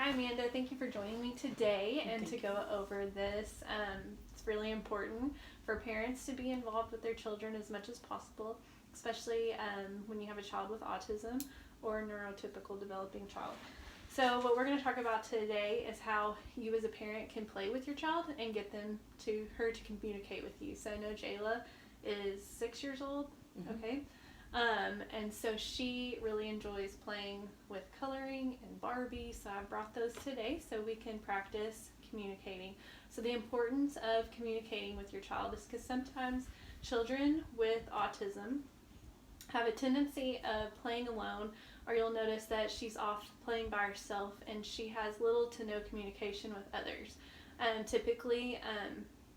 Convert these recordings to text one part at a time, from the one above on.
Hi, Amanda. Thank you for joining me today and to go over this. It's really important for parents to be involved with their children as much as possible, especially when you have a child with autism or a neurotypical developing child. So what we're going to talk about today is how you as a parent can play with your child and get her to communicate with you. So I know Jayla is 6 years old. Mm-hmm. Okay. And so she really enjoys playing with coloring and Barbie, so I brought those today so we can practice communicating. So the importance of communicating with your child is because sometimes children with autism have a tendency of playing alone, or you'll notice that she's off playing by herself and she has little to no communication with others. Typically,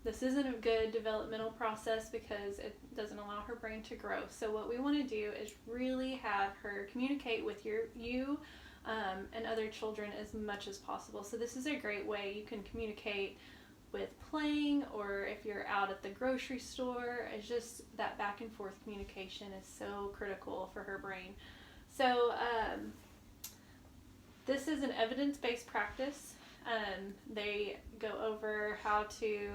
this isn't a good developmental process because it doesn't allow her brain to grow. So what we want to do is really have her communicate with you and other children as much as possible. So this is a great way you can communicate with playing, or if you're out at the grocery store. It's just that back and forth communication is so critical for her brain. So this is an evidence-based practice. They go over how to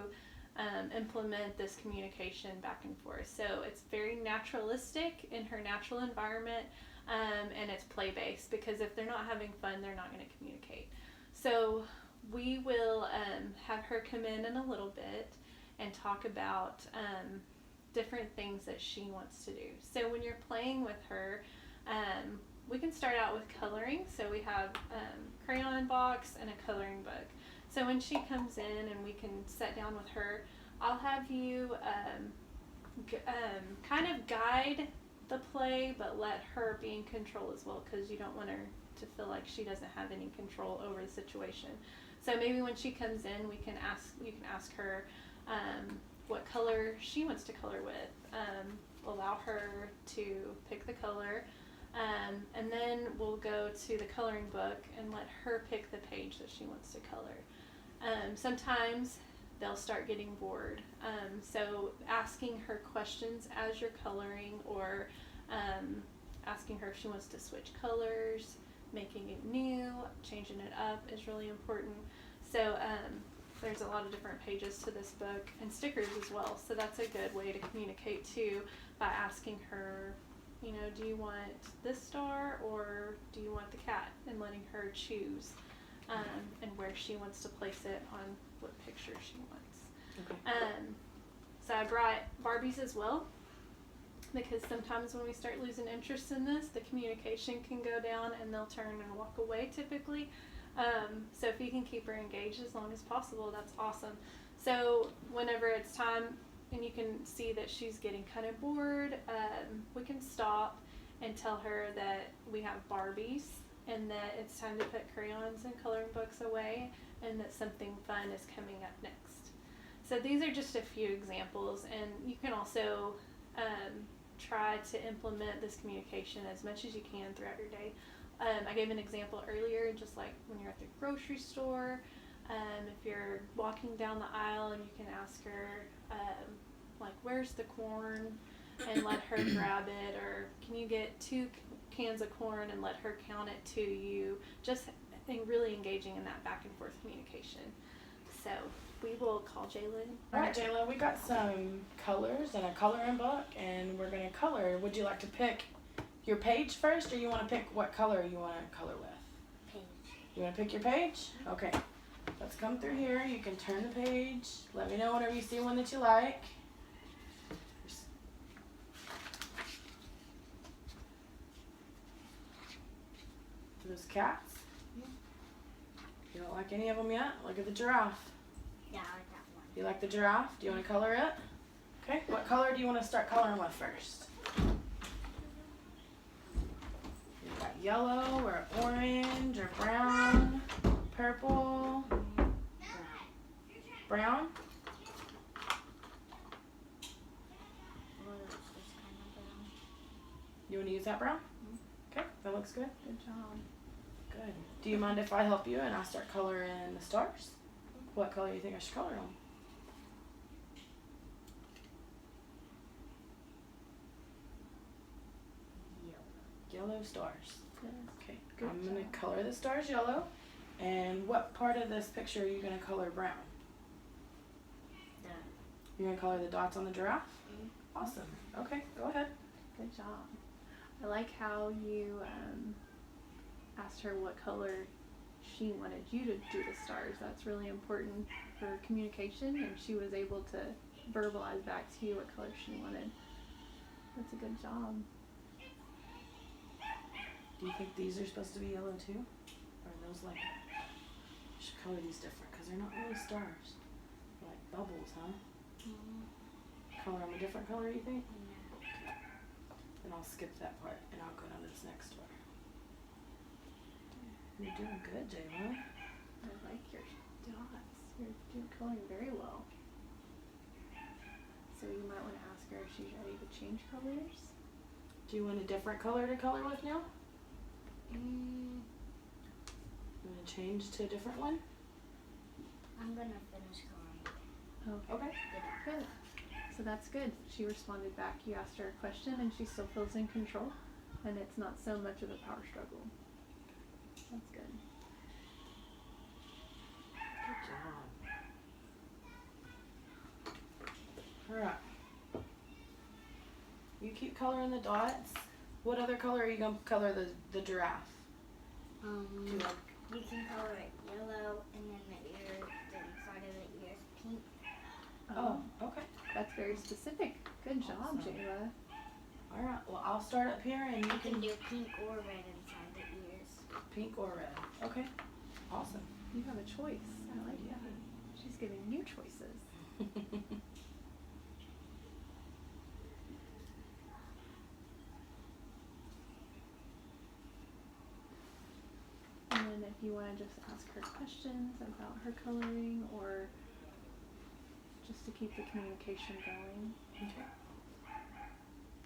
implement this communication back and forth. So it's very naturalistic in her natural environment, and it's play-based, because if they're not having fun, they're not going to communicate. So we will have her come in a little bit and talk about different things that she wants to do. So when you're playing with her, we can start out with coloring. So we have crayon box and a coloring book. So when she comes in and we can sit down with her, I'll have you kind of guide the play, but let her be in control as well, because you don't want her to feel like she doesn't have any control over the situation. So maybe when she comes in, you can ask her what color she wants to color with. Allow her to pick the color. And then we'll go to the coloring book and let her pick the page that she wants to color. Sometimes they'll start getting bored. So asking her questions as you're coloring, or asking her if she wants to switch colors, making it new, changing it up is really important. So there's a lot of different pages to this book, and stickers as well. So that's a good way to communicate too, by asking her, do you want this star or do you want the cat, and letting her choose and where she wants to place it on what picture she wants. Okay. So I brought Barbies as well, because sometimes when we start losing interest in this, the communication can go down and they'll turn and walk away typically. So if you can keep her engaged as long as possible, that's awesome. So whenever it's time and you can see that she's getting kind of bored, we can stop and tell her that we have Barbies and that it's time to put crayons and coloring books away, and that something fun is coming up next. So these are just a few examples, and you can also try to implement this communication as much as you can throughout your day. I gave an example earlier, just like when you're at the grocery store, if you're walking down the aisle and you can ask her, like, where's the corn, and let her grab it, or can you get 2 cans of corn and let her count it to you, just really engaging in that back and forth communication. So we will call Jayla. All right, Jayla, we got some colors and a coloring book, and we're going to color. Would you like to pick your page first, or you want to pick what color you want to color with? Page. You want to pick your page? Okay. Let's come through here. You can turn the page. Let me know whenever you see one that you like. Those cats? You don't like any of them yet? Look at the giraffe. Yeah, I like that one. You like the giraffe? Do you want to color it? Okay. What color do you want to start coloring with first? You've got yellow or orange or brown, purple, brown. You want to use that brown? Okay, that looks good. Good job. Good. Do you mind if I help you and I start coloring the stars? What color do you think I should color them? Yellow. Yellow stars. Good. Okay. Good I'm going job. to color the stars yellow. And what part of this picture are you gonna color brown? The You're gonna color the dots on the giraffe? Mhm. Awesome. Okay, go ahead. Good job. I like how you asked her what color she wanted you to do the stars. That's really important for communication, and she was able to verbalize back to you what color she wanted. That's a good job. Do you think these are supposed to be yellow too? Or are those like, you should color these different because they're not really stars. They're like bubbles, huh? Color them a different color, you think? Yeah. Then I'll skip that part and I'll go down to this next one. You're doing good, Jayla. I like your dots. You're doing coloring very well. So you might want to ask her if she's ready to change colors. Do you want a different color to color with now? Mm, You want to change to a different one? I'm gonna finish coloring. Okay. Good. So that's good. She responded back. You asked her a question and she still feels in control. And it's not so much of a power struggle. That's good. Good job. Alright. You keep coloring the dots. What other color are you going to color the giraffe? Do you like You can color it yellow, and then the inside of the ear is pink. Oh, okay. That's very specific. Good job, Awesome. Jayla. Alright, well I'll start up here and you You can can do pink or red inside the ears. pink or red. Okay. Awesome. You have a choice. I like that. She's giving you choices. And then if you want to just ask her questions about her coloring or just to keep the communication going. Okay.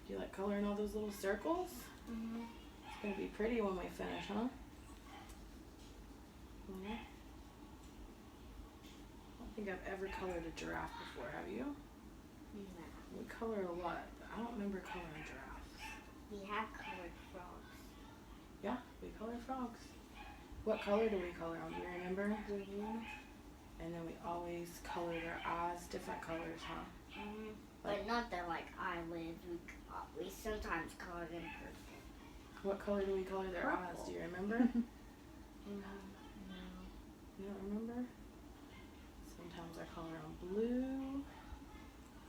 Do you like coloring all those little circles? Mm-hmm. It's going to be pretty when we finish, huh? Yeah. I don't think I've ever colored a giraffe before, have you? No. We color a lot, but I don't remember coloring giraffes. We have colored frogs. Yeah, we color frogs. What color do we color them? Do you remember? Green. And then we always color their eyes different colors, huh? Mm-hmm. Like- But not the eyelids. We sometimes color them purple. What color do we color their eyes? Purple. Do you remember? No. You don't remember? Sometimes I color them blue.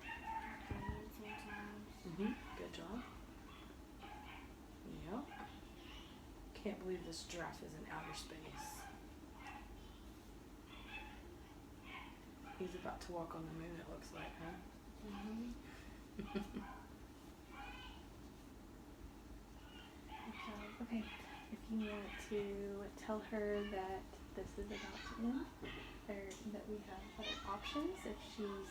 Green sometimes. Mm-hmm. Good job. Yep. Can't believe this giraffe is in outer space. He's about to walk on the moon, it looks like, huh? Mm-hmm. Good job. Okay. If you want to tell her that this is about to end, or that we have other options if she's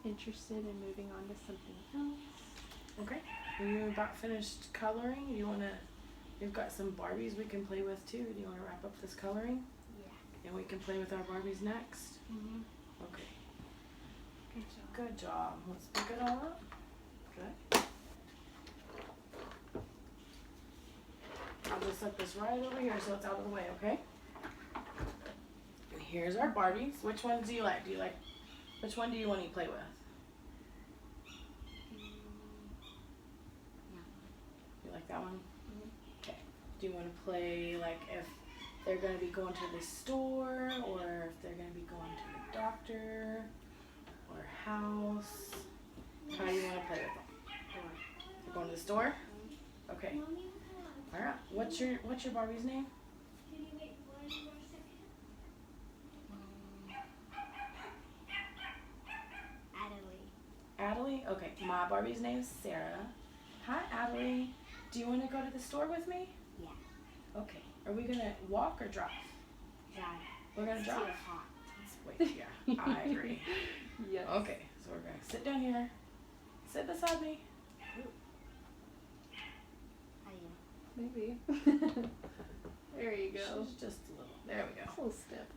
interested in moving on to something else. Okay. Are you about finished coloring? We've got some Barbies we can play with too. Do you want to wrap up this coloring? Yeah. And we can play with our Barbies next? Mm-hmm. Okay. Good job. Good job. Let's pick it all up. Good. I'll just set this right over here so it's out of the way, okay? And here's our Barbies. Which ones do you like? Which one do you want to play with? You like that one? Mhm. Okay. Do you want to play like if they're going to be going to the store or if they're going to be going to the doctor or house? How do you want to play with them? They're going to the store? Okay. Alright. What's your Barbie's name? Adelie? Okay, my Barbie's name is Sarah. Hi, Adelie. Do you want to go to the store with me? Yeah. Okay. Are we going to walk or drive? Drive. We're going to It's drive? too hot. Wait, yeah, I agree. Yes. Okay, so we're going to sit down here. Sit beside me. How do you? Maybe. There you go. She's just a little. There we go. Full step.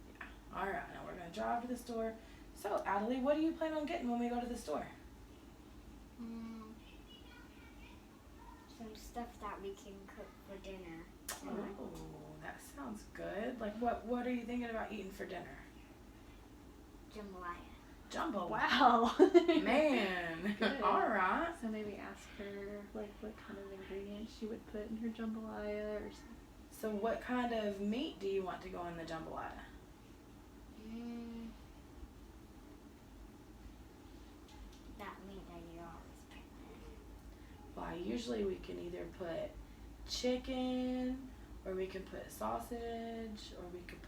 Alright, now we're going to drive to the store. So, Adelie, what do you plan on getting when we go to the store? Some stuff that we can cook for dinner. Oh, That sounds good. Like, what are you thinking about eating for dinner? Jambalaya. Jumbo. Wow. Man. Good. All right. So maybe ask her like what kind of ingredients she would put in her jambalaya or something. So what kind of meat do you want to go in the jambalaya? That meat that you always put in. Well, usually we can either put chicken, or we can put sausage, or we could